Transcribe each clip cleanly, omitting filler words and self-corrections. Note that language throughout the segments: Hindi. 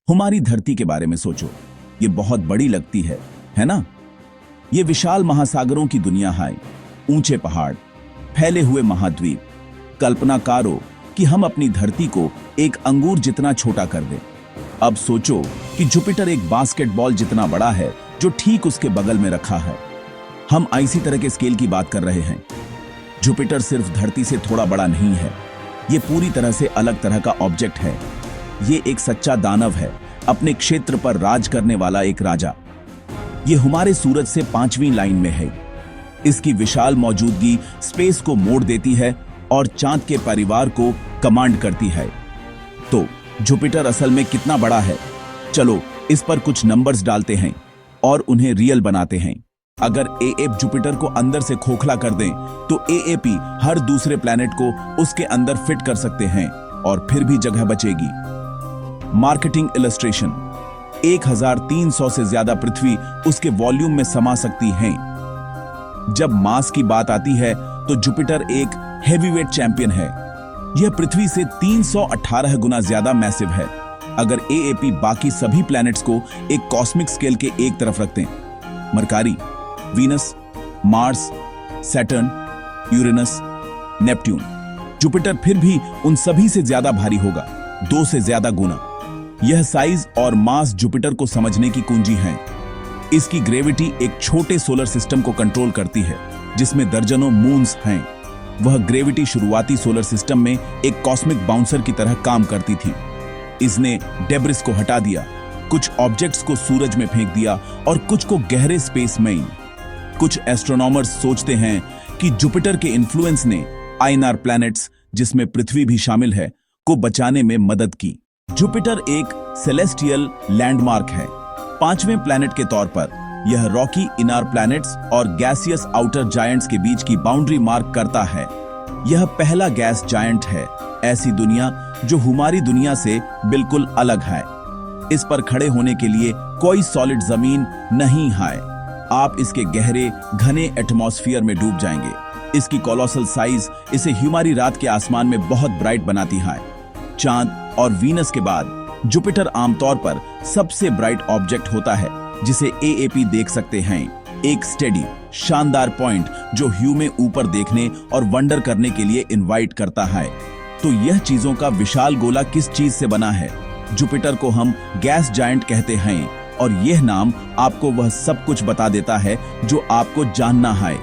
हमारी धरती के बारे में सोचो, ये बहुत बड़ी लगती है ना? ये विशाल महासागरों की दुनिया है, ऊंचे पहाड़, फैले हुए महाद्वीप। कल्पना करो कि हम अपनी धरती को एक अंगूर जितना छोटा कर दें। अब सोचो कि जुपिटर एक बास्केटबॉल जितना बड़ा है जो ठीक उसके बगल में रखा है। हम इसी तरह के स्केल की बात कर रहे हैं। जुपिटर सिर्फ धरती से थोड़ा बड़ा नहीं है, ये पूरी तरह से अलग तरह का ऑब्जेक्ट है। ये एक सच्चा दानव है, अपने क्षेत्र पर राज करने वाला एक राजा। ये हमारे सूरज से 5वीं लाइन में है। इसकी विशाल मौजूदगी स्पेस को मोड़ देती है और चांद के परिवार को कमांड करती है। तो जुपिटर असल में कितना बड़ा है? चलो इस पर कुछ नंबर्स डालते हैं और उन्हें रियल बनाते हैं। अगर एएप जुपिटर को अंदर से खोखला कर दें तो एएपी हर दूसरे प्लैनेट को उसके अंदर फिट कर सकते हैं और फिर भी जगह बचेगी। मार्केटिंग इलस्ट्रेशन, 1300 से ज्यादा पृथ्वी उसके वॉल्यूम में समा सकती हैं। जब मास की बात आती है तो जुपिटर एक हेवीवेट चैंपियन है। यह पृथ्वी से 318 गुना ज्यादा मैसिव है। अगर एएपी बाकी सभी प्लैनेट्स को एक कॉस्मिक स्केल के एक तरफ रखते हैं, mercury, Venus, Mars, Saturn, Uranus, Neptune, Jupiter फिर भी उन सभी से ज्यादा भारी होगा, 2 से ज्यादा गुना। यह साइज और मास जुपिटर को समझने की कुंजी है। इसकी ग्रेविटी एक छोटे सोलर सिस्टम को कंट्रोल करती है जिसमें दर्जनों मून्स हैं। वह ग्रेविटी शुरुआती सोलर सिस्टम में एक कॉस्मिक बाउंसर की तरह काम करती थी। इसने डेब्रिस को हटा दिया, कुछ ऑब्जेक्ट्स को सूरज में फेंक दिया और कुछ को गहरे स्पेस में। कुछ एस्ट्रोनॉमर्स सोचते हैं कि जुपिटर के इन्फ्लुएंस ने आईएनआर प्लैनेट्स, जिसमें पृथ्वी भी शामिल है, को बचाने में मदद की। जुपिटर एक सेलेस्टियल लैंडमार्क है। 5वें प्लैनेट के तौर पर यह रॉकी इनर प्लैनेट्स और गैसियस आउटर जायंट्स के बीच की बाउंड्री मार्क करता है। यह पहला गैस जायंट है, ऐसी दुनिया जो हमारी दुनिया से बिल्कुल अलग है। इस पर खड़े होने के लिए कोई सॉलिड जमीन नहीं है। आप इसके गहरे घने एटमॉस्फेयर में डूब जाएंगे। इसकी कोलोसल साइज इसे हमारी रात के आसमान में बहुत ब्राइट बनाती है। चांद और वीनस के बाद जुपिटर आमतौर पर सबसे ब्राइट ऑब्जेक्ट होता है जिसे एएपी देख सकते हैं। एक स्टेडी, शानदार पॉइंट जो ह्यू में ऊपर देखने और वंडर करने के लिए इनवाइट करता है। तो यह चीजों का विशाल गोला किस चीज से बना है? जुपिटर को हम गैस जायंट कहते हैं और यह नाम आपको वह सब कुछ बता देता है जो आपको जानना है।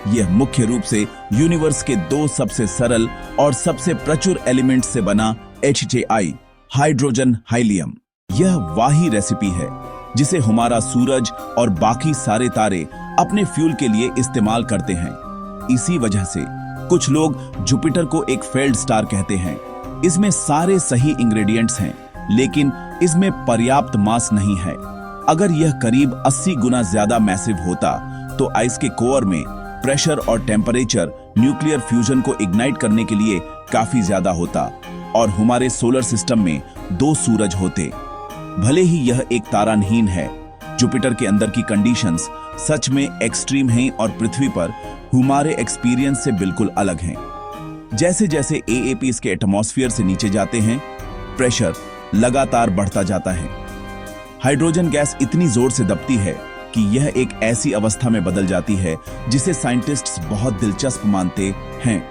यह मुख्य रूप से यूनिवर्स के 2 सबसे सरल और सबसे प्रचुर एलिमेंट्स से बना HAI, हाइड्रोजन हीलियम। यह वही रेसिपी है जिसे हमारा सूरज और बाकी सारे तारे अपने फ्यूल के लिए इस्तेमाल करते हैं। इसी वजह से कुछ लोग जुपिटर को एक फेल्ड स्टार कहते हैं। इसमें सारे सही इंग्रेडिएंट्स हैं, लेकिन इसमें पर्याप्त मास नहीं है। अगर यह करीब 80 गुना ज्यादा मैसिव होता तो आइस के कोर में प्रेशर और टेम्परेचर न्यूक्लियर फ्यूजन को इग्नाइट करने के लिए काफी ज्यादा होता और हमारे सोलर सिस्टम में 2 सूरज होते। भले ही यह एक ताराहीन है, जुपिटर के अंदर की कंडीशंस सच में एक्सट्रीम हैं और पृथ्वी पर हमारे एक्सपीरियंस से बिल्कुल अलग हैं। जैसे जैसे एएपी इसके एटमॉस्फेयर से नीचे जाते हैं, प्रेशर लगातार बढ़ता जाता है। हाइड्रोजन गैस इतनी जोर से दबती है कि यह एक ऐसी अवस्था में बदल जाती है जिसे साइंटिस्ट्स बहुत दिलचस्प मानते हैं,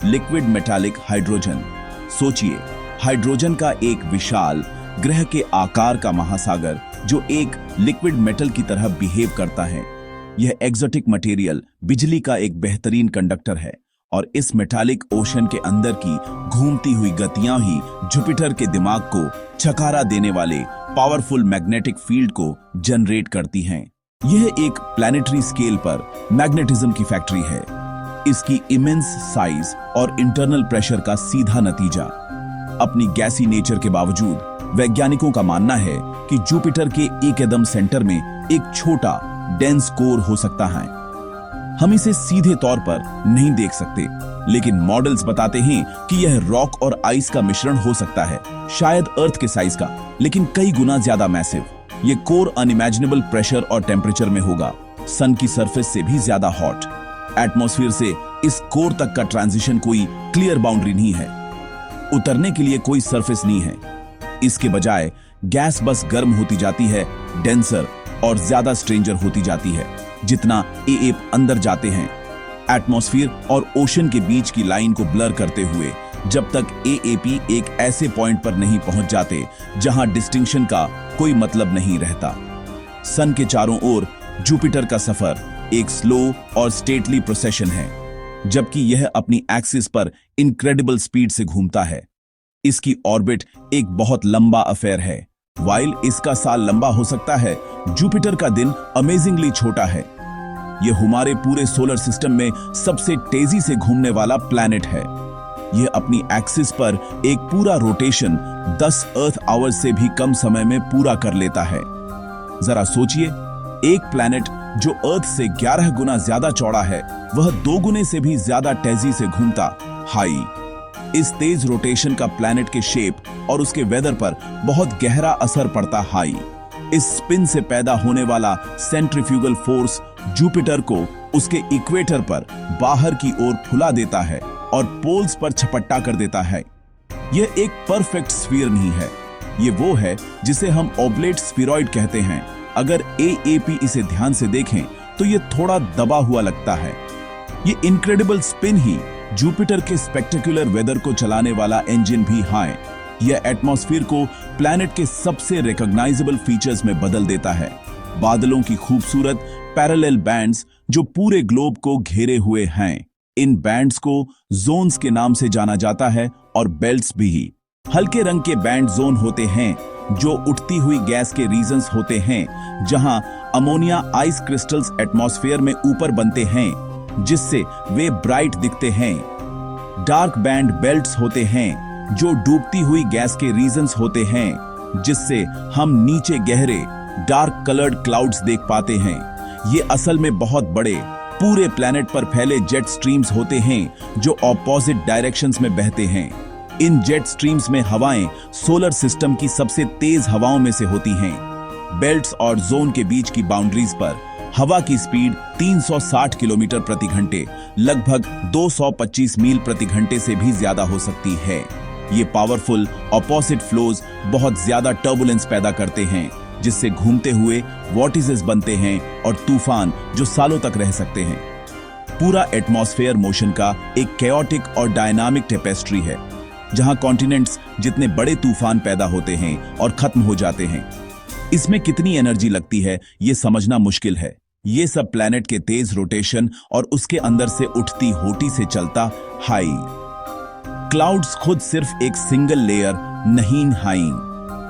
लिक्विड मेटालिक हाइड्रोजन। सोचिए, हाइड्रोजन का एक विशाल ग्रह के आकार का महासागर जो एक लिक्विड मेटल की तरह बिहेव करता है। यह एक्सोटिक मटेरियल बिजली का एक बेहतरीन कंडक्टर है और इस मेटालिक ओशन के अंदर की घूमती हुई गतियां ही जुपिटर के दिमाग को छकारा देने वाले पावरफुल मैग्नेटिक फील्ड को जनरेट करती हैं। यह एक प्लैनेटरी स्केल पर मैग्नेटिज्म की फैक्ट्री है। इसकी इमेंस साइज और इंटरनल प्रेशर का सीधा नतीजा। अपनी गैसी नेचर के बावजूद वैज्ञानिकों का मानना है कि जुपिटर के एकदम सेंटर में एक छोटा डेंस कोर हो सकता है। हम इसे सीधे तौर पर नहीं देख सकते, लेकिन मॉडल्स बताते हैं कि यह रॉक और आइस का मिश्रण हो सकता है, शायद अर्थ के साइज का, लेकिन कई गुना ज्यादा मैसिव। यह कोर अनइमेजिनेबल प्रेशर और टेम्परेचर में होगा, सन की सरफेस से भी ज्यादा हॉट। एटमॉस्फेयर से इस कोर तक का ट्रांजिशन कोई क्लियर बाउंड्री नहीं है, उतरने के लिए कोई सरफेस नहीं है। इसके बजाय गैस बस गर्म होती जाती है, डेंसर और ज्यादा स्ट्रेंजर होती जाती है जितना एएप अंदर जाते हैं। एटमॉस्फेयर और ओशन के बीच की लाइन को ब्लर करते हुए जब तक एएपी एक ऐसे पॉइंट पर नहीं पहुंच जाते जहां डिस्टिंक्शन का कोई मतलब नहीं रहता। सन के चारों ओर जुपिटर का सफर एक स्लो और स्टेटली प्रोसेशन है, जबकि यह अपनी एक्सिस पर इनक्रेडिबल स्पीड से घूमता है। इसकी ऑर्बिट एक बहुत लंबा अफेयर है। वाइल इसका साल लंबा हो सकता है, जुपिटर का दिन अमेजिंगली छोटा है। यह हमारे पूरे सोलर सिस्टम में सबसे तेजी से घूमने वाला प्लैनेट है। यह अपनी एक्सिस पर एक पूरा रोटेशन 10 अर्थ आवर्स से भी कम समय में पूरा कर लेता है। जरा सोचिए, एक प्लैनेट जो अर्थ से 11 गुना ज्यादा चौड़ा है, वह 2 गुने से भी ज्यादा तेजी से घूमता। हाई इस तेज रोटेशन का प्लैनेट के शेप और उसके वेदर पर बहुत गहरा असर पड़ता। हाई इस स्पिन से पैदा होने वाला सेंट्रीफ्यूगल फोर्स जुपिटर को उसके इक्वेटर पर बाहर की ओर फुला देता है और पोल्स पर झपट्टा कर देता है। यह एक परफेक्ट स्फीयर नहीं है, ये वो है जिसे हम ऑब्लेट स्फीरॉइड कहते हैं। अगर एएपी इसे ध्यान से देखें तो यह थोड़ा दबा हुआ लगता है। ये इनक्रेडिबल स्पिन ही जुपिटर के स्पेक्टेकुलर वेदर को चलाने वाला इंजन भी है। यह एटमॉस्फेयर को प्लैनेट के सबसे रिकॉग्नाइजेबल फीचर्स में बदल देता है। बादलों की खूबसूरत पैरेलल बैंड्स जो पूरे ग्लोब को घेरे हुए हैं, इन बैंड्स को जोन्स के नाम से जाना जाता है और बेल्ट्स भी। हल्के रंग के बैंड जोन होते हैं जो उठती हुई गैस के रीजन्स होते हैं, जहां अमोनिया आइस क्रिस्टल्स एटमॉस्फेयर में ऊपर बनते हैं जिससे वे ब्राइट दिखते हैं। डार्क बैंड बेल्ट्स होते हैं जो डूबती हुई गैस के रीजन्स होते हैं, जिससे हम नीचे गहरे डार्क कलर्ड क्लाउड्स देख पाते हैं। ये असल में बहुत बड़े पूरे प्लैनेट पर फैले जेट स्ट्रीम्स होते हैं जो ऑपोजिट डायरेक्शंस में बहते हैं। इन जेट स्ट्रीम्स में हवाएं सोलर सिस्टम की सबसे तेज हवाओं में से होती हैं। बेल्ट्स और जोन के बीच की बाउंड्रीज पर हवा की स्पीड 360 किलोमीटर प्रति घंटे, लगभग 225 मील प्रति घंटे से भी ज्यादा हो सकती है। ये पावरफुल ऑपोजिट फ्लोज बहुत ज्यादा टर्बुलेंस पैदा करते हैं, जिससे घूमते हुए वॉर्टिसेस बनते हैं और तूफान जो सालों तक रह सकते हैं। पूरा एटमॉस्फेयर मोशन का एक कैओटिक और डायनामिक टेपेस्ट्री है, जहां कॉन्टिनेंट्स जितने बड़े तूफान पैदा होते हैं और खत्म हो जाते हैं। इसमें कितनी एनर्जी लगती है ये समझना मुश्किल है। ये सब प्लैनेट के तेज रोटेशन और उसके अंदर से उठती होटी से चलता। हाई क्लाउड्स खुद सिर्फ एक सिंगल लेयर नहीं हाई।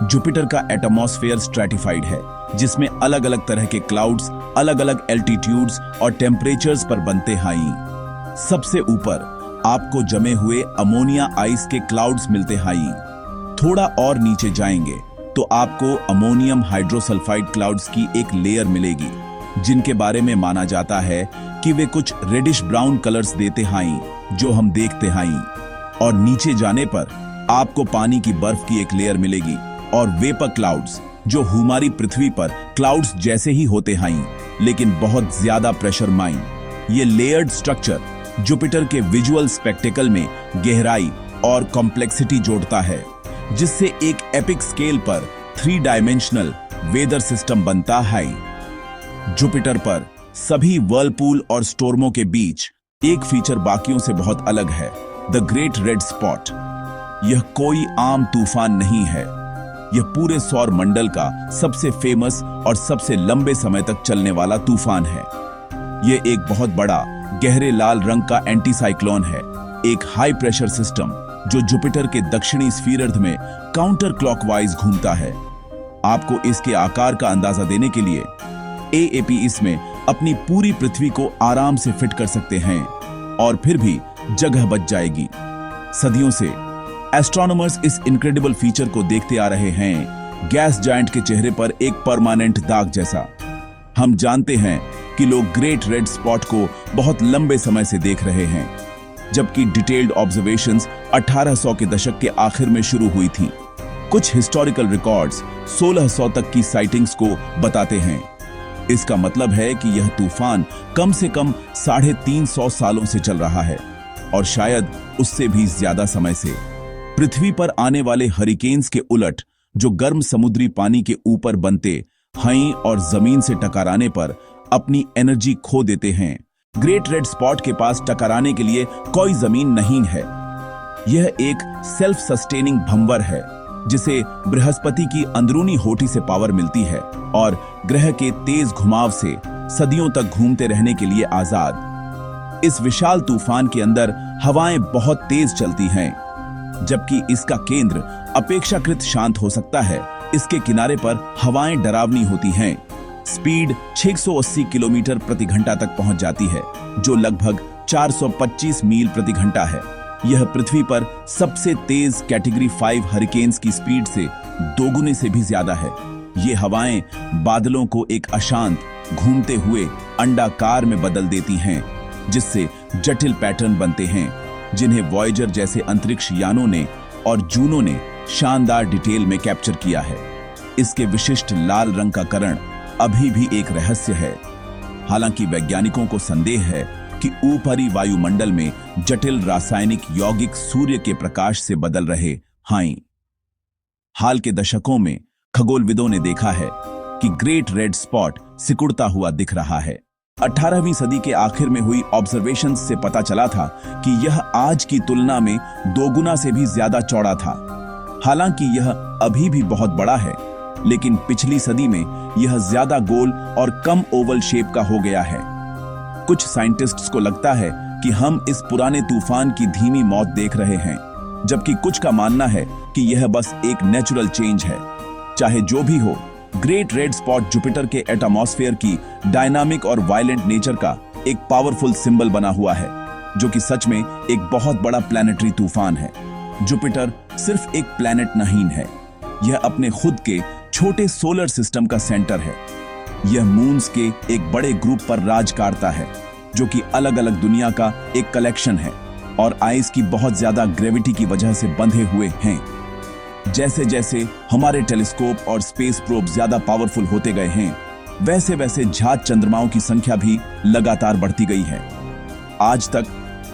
जुपिटर का एटमॉस्फेयर स्ट्रैटिफाइड है, जिसमें अलग अलग तरह के क्लाउड्स अलग अलग एल्टीट्यूड्स और टेम्परेचर्स पर बनते हाई। सबसे ऊपर आपको जमे हुए अमोनिया आइस के क्लाउड्स मिलते हाई। थोड़ा और नीचे जाएंगे तो आपको अमोनियम हाइड्रोसल्फाइड क्लाउड्स की एक लेयर मिलेगी, जिनके बारे में माना जाता है कि वे कुछ रेडिश ब्राउन कलर्स देते हाई जो हम देखते हाई। और नीचे जाने पर आपको पानी की बर्फ की एक लेयर मिलेगी और वेपर क्लाउड्स जो हमारी पृथ्वी पर क्लाउड्स जैसे ही होते हाई, लेकिन बहुत ज्यादा प्रेशर माइन। ये लेयर्ड स्ट्रक्चर जुपिटर के विजुअल स्पेक्टेकल में गहराई और कॉम्प्लेक्सिटी जोड़ता है, जिससे एक एपिक स्केल पर 3 डायमेंशनल वेदर सिस्टम बनता है। जुपिटर पर सभी वर्लपूल और स्टोर्मों के बीच एक फीचर बाकियों से बहुत अलग है, द ग्रेट रेड स्पॉट। यह कोई आम तूफान नहीं है, यह पूरे सौर मंडल का सबसे फेमस और सबसे लंबे समय तक चलने वाला तूफान है। यह एक बहुत बड़ा गहरे लाल रंग का एंटीसाइक्लोन है, एक हाई प्रेशर सिस्टम जो जुपिटर के दक्षिणी स्फीरर्ध में काउंटर क्लॉकवाइज घूमता है। आपको इसके आकार का अंदाजा देने के लिए एएपी इसमें अपनी पूरी पृथ्वी को आराम से फिट कर सकते हैं और फिर भी जगह बच जाएगी। सदियों से एस्ट्रोनॉमर्स इस इनक्रेडिबल फीचर को देखते आ रहे हैं, गैस जायंट के चेहरे पर एक परमानेंट दाग जैसा। हम जानते हैं कि लोग ग्रेट रेड स्पॉट को बहुत लंबे समय से देख रहे हैं, जबकि डिटेल्ड ऑब्जर्वेशंस 1800 के दशक के आखिर में शुरू हुई थी। कुछ हिस्टोरिकल रिकॉर्ड्स 1600 तक की साइटिंग्स को बताते हैं। इसका मतलब है कि यह तूफान कम से कम 350 सालों से चल रहा है और शायद उससे भी ज्यादा समय से। पृथ्वी पर आने वाले हरिकेन्स के उलट जो गर्म समुद्री पानी के ऊपर बनते हैं और जमीन से टकराने पर अपनी एनर्जी खो देते हैं। ग्रेट रेड स्पॉट के पास टकराने के लिए कोई जमीन नहीं है। यह एक सेल्फ सस्टेनिंग भंवर है जिसे बृहस्पति की अंदरूनी होठी से पावर मिलती है और ग्रह के तेज घुमाव से सदियों तक घूमते रहने के लिए आजाद। इस विशाल तूफान के अंदर हवाएं बहुत तेज चलती हैं, जबकि इसका केंद्र अपेक्षाकृत शांत हो सकता है। इसके किनारे पर हवाएं डरावनी होती हैं। स्पीड 680 किलोमीटर प्रति घंटा तक पहुंच जाती है, जो लगभग 425 मील प्रति घंटा है। यह पृथ्वी पर सबसे तेज कैटेगरी 5 हरिकेन्स की स्पीड से दोगुने से भी ज्यादा है। ये हवाएं बादलों को एक अशांत घूमते हुए अंडाकार में बदल देती हैं, जिससे जटिल पैटर्न बनते हैं, जिन्हें वॉयेजर जैसे अंतरिक्ष यानों ने और जूनो ने शानदार डिटेल में कैप्चर किया है। इसके विशिष्ट लाल रंग का कारण अभी भी एक रहस्य है। हालांकि वैज्ञानिकों को संदेह है कि ऊपरी वायुमंडल में जटिल रासायनिक यौगिक सूर्य के प्रकाश से बदल रहे हैं। हाल के दशकों में खगोलविदों ने देखा है कि ग्रेट रेड स्पॉट सिकुड़ता हुआ दिख रहा है। 18वीं सदी के आखिर में हुई ऑब्जर्वेशंस से पता चला था कि यह आज की तुलना में दोगुना से भी ज्यादा चौड़ा था। हालांकि यह अभी भी बहुत बड़ा है, लेकिन पिछली सदी में यह ज्यादा गोल और कम ओवल शेप का हो गया है। कुछ साइंटिस्ट्स को लगता है कि हम इस पुराने तूफान की धीमी मौत देख रहे हैं, जबकि कुछ का मानना है कि यह बस एक नेचुरल चेंज है। चाहे जो भी हो, ग्रेट रेड स्पॉट जुपिटर के एटमॉस्फेयर की डायनामिक और वायलेंट नेचर का एक पावरफुल सिंबल बना हुआ है, जो कि सच में एक बहुत बड़ा प्लैनेटरी तूफान है। जुपिटर सिर्फ एक प्लैनेट नहीं है, यह अपने खुद के छोटे सोलर सिस्टम का सेंटर है। यह मून्स के एक बड़े ग्रुप पर राज करता है, जो कि अलग अलग दुनिया का एक कलेक्शन है और आइस की बहुत ज्यादा ग्रेविटी की वजह से बंधे हुए हैं। जैसे जैसे हमारे टेलीस्कोप और स्पेस प्रोब ज्यादा पावरफुल होते गए हैं, वैसे वैसे झात चंद्रमाओं की संख्या भी लगातार बढ़ती गई है। आज तक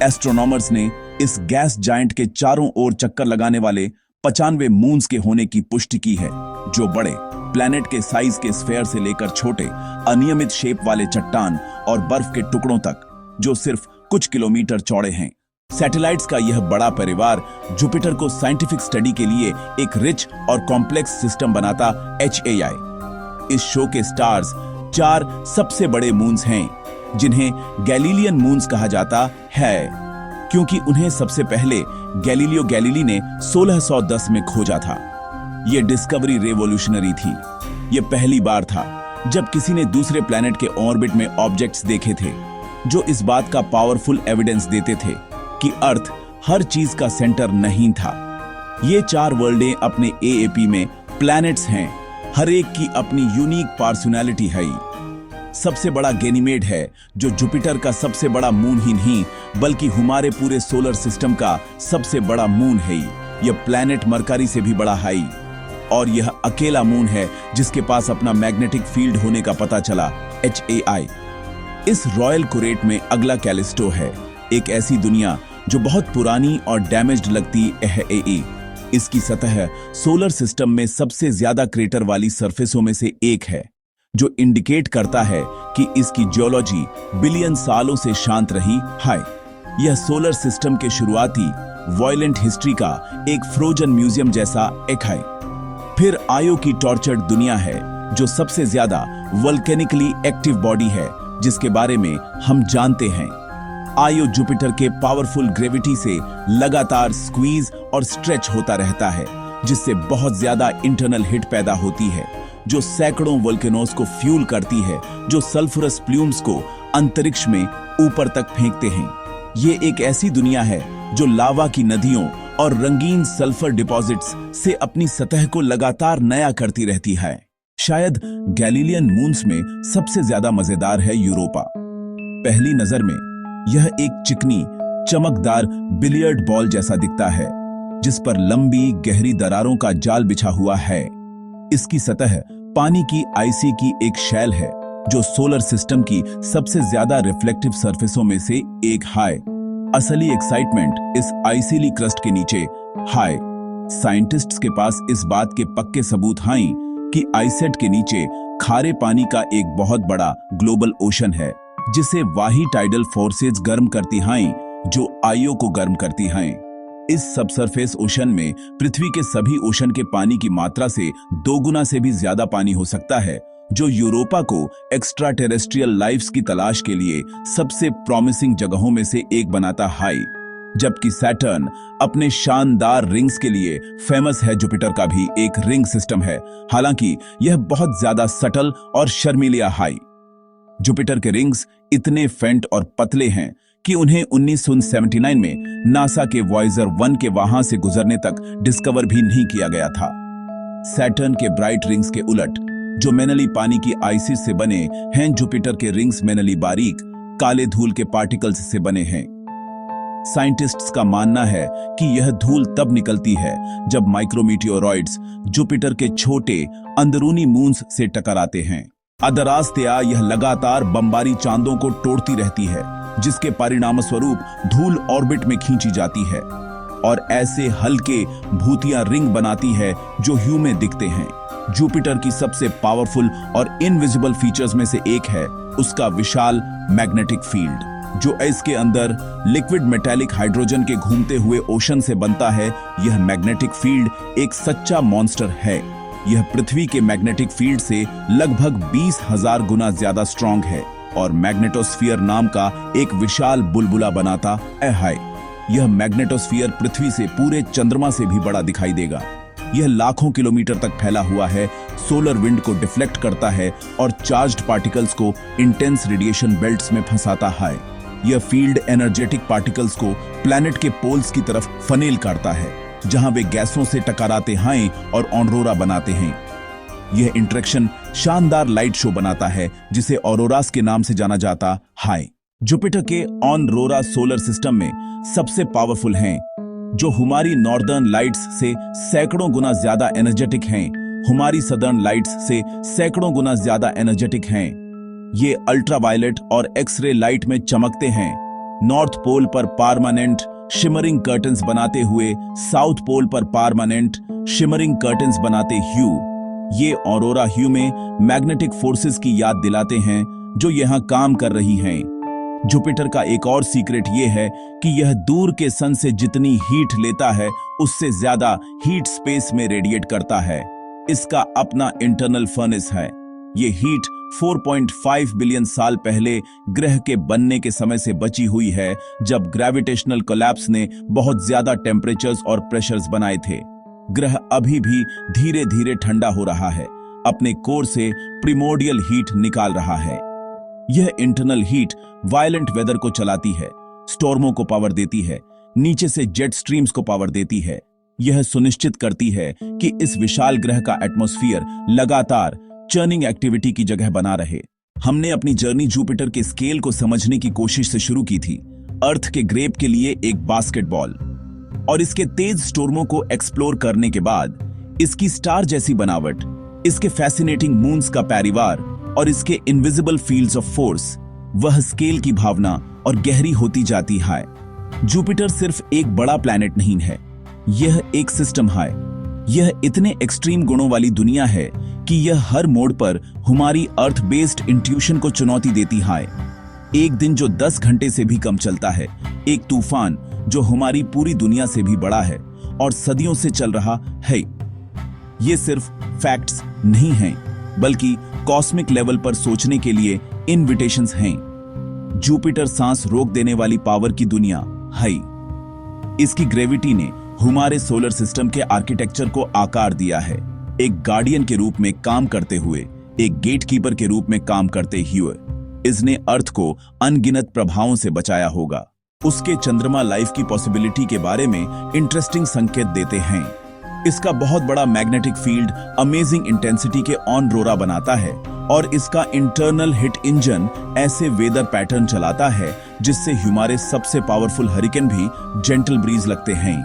एस्ट्रोनॉमर्स ने इस गैस जायंट के चारों ओर चक्कर लगाने वाले 95 मून्स के होने की पुष्टि की है, जो बड़े प्लैनेट के साइज के स्फेयर से लेकर छोटे अनियमित शेप वाले चट्टान और बर्फ के टुकड़ों तक, जो सिर्फ कुछ किलोमीटर चौड़े हैं। सैटेलाइट्स का यह बड़ा परिवार जुपिटर को साइंटिफिक स्टडी के लिए एक रिच और कॉम्प्लेक्स सिस्टम बनाता HAI। इस शो के स्टार्स 4 सबसे बड़े मून्स हैं, जिन्हें गैलीलियन मून्स कहा जाता है, क्योंकि उन्हें सबसे पहले गैलीलियो गैलीली ने 1610 में खोजा था। यह डिस्कवरी रेवोल्यूशनरी थी। यह पहली बार था जब किसी ने दूसरे प्लैनेट के ऑर्बिट में ऑब्जेक्ट्स देखे थे, जो इस बात का पावरफुल एविडेंस देते थे कि अर्थ हर चीज का सेंटर नहीं था। ये 4 वर्ल्डें अपने AAP में प्लैनेट्स हैं, हर एक की अपनी यूनिक पर्सनैलिटी है। सबसे बड़ा गैनीमेड है, जो जुपिटर का सबसे बड़ा मून ही नहीं बल्कि हमारे पूरे सोलर सिस्टम का सबसे बड़ा मून है। यह प्लैनेट मरकरी से भी बड़ा है और यह अकेला मून है जिसके पास अपना मैग्नेटिक फील्ड होने का पता चला, HAI। इस रॉयल कुरेट में अगला कैलिस्टो है, एक ऐसी दुनिया जो बहुत पुरानी और डैमेज्ड लगती है। इसकी सतह सोलर सिस्टम में सबसे ज्यादा क्रेटर वाली सरफेसों में से एक है, जो इंडिकेट करता है कि इसकी जियोलॉजी बिलियन सालों से शांत रही है। यह सोलर सिस्टम के शुरुआती वायलेंट हिस्ट्री का एक फ्रोजन म्यूजियम जैसा एक है। फिर आयो की टॉर्चर्ड दुनिया है, जो सबसे ज्यादा वोल्केनिकली एक्टिव बॉडी है जिसके बारे में हम जानते हैं। आयो जुपिटर के पावरफुल ग्रेविटी से लगातार स्क्वीज और स्ट्रेच होता रहता है, जिससे बहुत ज्यादा इंटरनल हिट पैदा होती है, जो सैकड़ों वोल्केनोस को फ्यूल करती है, जो सल्फरस प्लूम्स को अंतरिक्ष में ऊपर तक फेंकते हैं। ये एक ऐसी दुनिया है जो लावा की नदियों और रंगीन सल्फर डिपॉजिट्स से अपनी सतह को लगातार नया करती रहती है। शायद गैलीलियन मून्स में सबसे ज्यादा मजेदार है यूरोपा। पहली नजर में यह एक चिकनी चमकदार बिलियर्ड बॉल जैसा दिखता है, जिस पर लंबी गहरी दरारों का जाल बिछा हुआ है। इसकी सतह पानी की आइसी की एक शैल है, जो सोलर सिस्टम की सबसे ज्यादा रिफ्लेक्टिव सरफेसों में से एक है। असली एक्साइटमेंट इस आइसीली क्रस्ट के नीचे है। साइंटिस्ट्स के पास इस बात के पक्के सबूत हैं कि आइसेट के नीचे खारे पानी का एक बहुत बड़ा ग्लोबल ओशन है, जिसे वाही टाइडल फोर्सेज गर्म करती हैं, जो आईओ को गर्म करती हैं। इस सबसरफेस ओशन में पृथ्वी के सभी ओशन के पानी की मात्रा से 2 गुना से भी ज्यादा पानी हो सकता है, जो यूरोपा को एक्स्ट्रा टेरेस्ट्रियल लाइफ्स की तलाश के लिए सबसे प्रॉमिसिंग जगहों में से एक बनाता है। जबकि सैटर्न अपने शानदार रिंग्स के लिए फेमस है, जुपिटर का भी एक रिंग सिस्टम है, हालांकि यह बहुत ज्यादा सटल और शर्मीलिया है। जुपिटर के रिंग्स इतने फेंट और पतले हैं कि उन्हें 1979 में नासा के वॉयेजर 1 के वहां से गुजरने तक डिस्कवर भी नहीं किया गया था। सैटर्न के ब्राइट रिंग्स के उलट, जो मेनली पानी की आइसिस से बने हैं, जुपिटर के रिंग्स मेनली बारीक काले धूल के पार्टिकल्स से बने हैं। साइंटिस्ट्स का मानना है कि यह धूल तब निकलती है जब माइक्रोमीटियोरॉइड्स जुपिटर के छोटे अंदरूनी मून्स से टकराते हैं। अदरास्तेया यह लगातार बमबारी चांदों को तोड़ती रहती है, जिसके परिणामस्वरूप धूल ऑर्बिट में खींची जाती है और ऐसे हल्के भूतिया रिंग बनाती है जो ह्यू में दिखते हैं। जुपिटर की सबसे पावरफुल और इनविजिबल फीचर्स में से एक है उसका विशाल मैग्नेटिक फील्ड, जो इसके अंदर लिक्विड मेटालिक हाइड्रोजन के घूमते हुए ओशन से बनता है। यह मैग्नेटिक फील्ड एक सच्चा मॉन्स्टर है। यह पृथ्वी के मैग्नेटिक फील्ड से लगभग 20,000 गुना ज्यादा स्ट्रॉन्ग है और मैग्नेटोस्फीयर नाम का एक विशाल बुलबुला बनाता है। यह मैग्नेटोस्फीयर पृथ्वी से पूरे चंद्रमा से भी बड़ा दिखाई देगा। यह लाखों किलोमीटर तक फैला हुआ है, सोलर विंड को डिफ्लेक्ट करता है और चार्ज्ड पार्टिकल्स को इंटेंस रेडिएशन बेल्ट्स में फंसाता है। यह फील्ड एनर्जेटिक पार्टिकल्स को प्लैनेट के पोल्स की तरफ फनेल करता है, जहां वे गैसों से टकराते हैं और ऑरोरा बनाते हैं। यह इंटरेक्शन शानदार लाइट शो बनाता है, जिसे ऑरोरास के नाम से जाना जाता है। जुपिटर के ऑरोरा सोलर सिस्टम में सबसे पावरफुल हैं, जो हमारी नॉर्दर्न लाइट्स से सैकड़ों गुना ज्यादा एनर्जेटिक हैं, हमारी सदर्न लाइट्स से सैकड़ों गुना ज्यादा एनर्जेटिक हैं। ये अल्ट्रावायलेट और एक्सरे लाइट में चमकते हैं, नॉर्थ पोल पर परमानेंट शिमरिंग कर्टन्स बनाते हुए साउथ पोल पर परमानेंट शिमरिंग कर्टन्स बनाते ह्यू। ये ऑरोरा ह्यू में मैग्नेटिक फोर्सेस की याद दिलाते हैं जो यहां काम कर रही हैं। जुपिटर का एक और सीक्रेट ये है कि यह दूर के सन से जितनी हीट लेता है, उससे ज्यादा हीट स्पेस में रेडिएट करता है। इसका अपना इंटरनल फर्नेस है। ये हीट 4.5 बिलियन साल पहले ग्रह के बनने के समय से बची हुई है, जब ग्रेविटेशनल कोलैप्स ने बहुत ज्यादा टेम्परेचर्स और प्रेशर्स बनाए थे। ग्रह अभी भी धीरे धीरे ठंडा हो रहा है, अपने कोर से प्रिमोर्डियल हीट निकाल रहा है। यह इंटरनल हीट वायलेंट वेदर को चलाती है, स्टॉर्मों को पावर देती है, नीचे से जेट स्ट्रीम्स को पावर देती है। यह सुनिश्चित करती है कि इस विशाल ग्रह का एटमॉस्फेयर लगातार चर्निंग एक्टिविटी की जगह बना रहे। हमने अपनी जर्नी जुपिटर के स्केल को समझने की कोशिश से शुरू की थी, अर्थ के ग्रेप के लिए एक बास्केटबॉल, और इसके तेज स्टॉर्मों को एक्सप्लोर करने के बाद इसकी स्टार जैसी बनावट, इसके फैसिनेटिंग मून्स का परिवार और इसके इनविजिबल फील्ड्स ऑफ फोर्स, वह स्केल की भावना और गहरी होती जाती है। जुपिटर सिर्फ एक बड़ा प्लैनेट नहीं है, यह एक सिस्टम है। यह इतने एक्सट्रीम गुणों वाली दुनिया है कि यह हर मोड़ पर हमारी अर्थ बेस्ड इंट्यूशन को चुनौती देती है। एक दिन जो 10 घंटे से भी कम चलता है, एक तूफान जो हमारी पूरी दुनिया से भी बड़ा है और सदियों से चल रहा है। ये सिर्फ फैक्ट्स नहीं हैं, बल्कि कॉस्मिक लेवल पर सोचने के लिए इनविटेशंस हैं। जुपिटर सांस रोक देने वाली पावर की दुनिया है। इसकी ग्रेविटी ने हमारे सोलर सिस्टम के आर्किटेक्चर को आकार दिया है, एक गार्डियन के रूप में काम करते हुए, एक गेटकीपर के रूप में काम करते हुए। इसने अर्थ को अनगिनत प्रभावों से बचाया होगा। उसके चंद्रमा लाइफ की पॉसिबिलिटी के बारे में इंटरेस्टिंग संकेत देते हैं। इसका बहुत बड़ा मैग्नेटिक फील्ड अमेजिंग इंटेंसिटी के ऑरोरा बनाता है और इसका इंटरनल हिट इंजन ऐसे वेदर पैटर्न चलाता है जिससे हमारे सबसे पावरफुल हरिकेन भी जेंटल ब्रीज लगते हैं।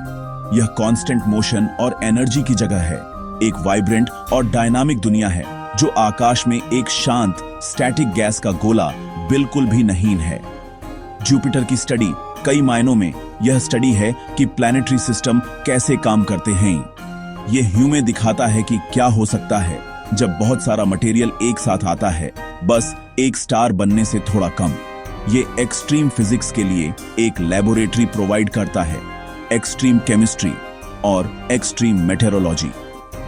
यह कांस्टेंट मोशन और एनर्जी की जगह है, एक वाइब्रेंट और डायनामिक दुनिया है जो आकाश में एक शांत स्टैटिक गैस का गोला बिल्कुल भी नहीं है। जुपिटर की स्टडी कई मायनों में यह स्टडी है कि प्लैनेटरी सिस्टम कैसे काम करते हैं। ये ह्यूमे दिखाता है कि क्या हो सकता है जब बहुत सारा मटेरियल एक साथ आता है, बस एक स्टार बनने से थोड़ा कम। ये एक्सट्रीम फिजिक्स के लिए एक लेबोरेटरी प्रोवाइड करता है, एक्सट्रीम केमिस्ट्री और एक्सट्रीम मेटेरोलॉजी।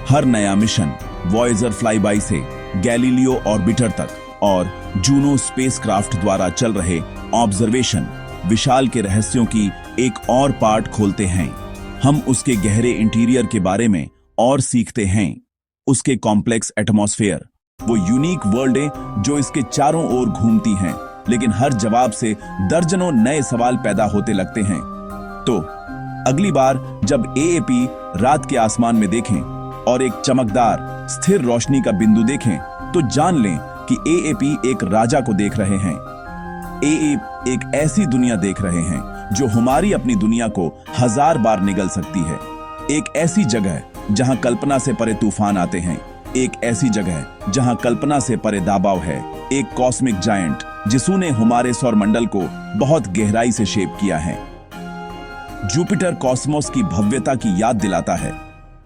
हर नया मिशन वॉयेजर फ्लाईबाई से गैलीलियो ऑर्बिटर तक और जूनो स्पेसक्राफ्ट द्वारा चल रहे ऑब्जर्वेशन विशाल के रहस्यों की एक और पार्ट खोलते हैं। हम उसके गहरे इंटीरियर के बारे में और सीखते हैं, उसके कॉम्प्लेक्स एटमॉस्फेयर, वो यूनिक वर्ल्डें जो इसके चारों ओर घूमती हैं, लेकिन हर जवाब से दर्जनों नए सवाल पैदा होते लगते हैं। तो अगली बार जब एएपी रात के आसमान में देखें और एक चमकदार स्थिर रोशनी का बिंदु देखें, तो जान लें कि एएपी एक राजा को देख रहे हैं। एएपी एक ऐसी दुनिया देख रहे हैं जो हमारी अपनी दुनिया को 1000 बार निगल सकती है। एक ऐसी जगह जहां कल्पना से परे तूफान आते हैं, एक ऐसी जगह जहां कल्पना से परे दबाव है, एक कॉस्मिक जायंट जिसने हमारे सौरमंडल को बहुत गहराई से शेप किया है। जुपिटर कॉस्मोस की भव्यता की याद दिलाता है,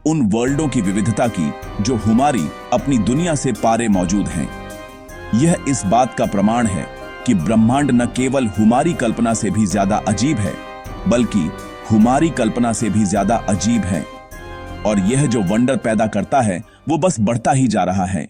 उन वर्ल्डों की विविधता की जो हमारी अपनी दुनिया से पारे मौजूद हैं। यह इस बात का प्रमाण है कि ब्रह्मांड न केवल हमारी कल्पना से भी ज्यादा अजीब है, बल्कि हमारी कल्पना से भी ज्यादा अजीब है। और यह जो वंडर पैदा करता है वो बस बढ़ता ही जा रहा है।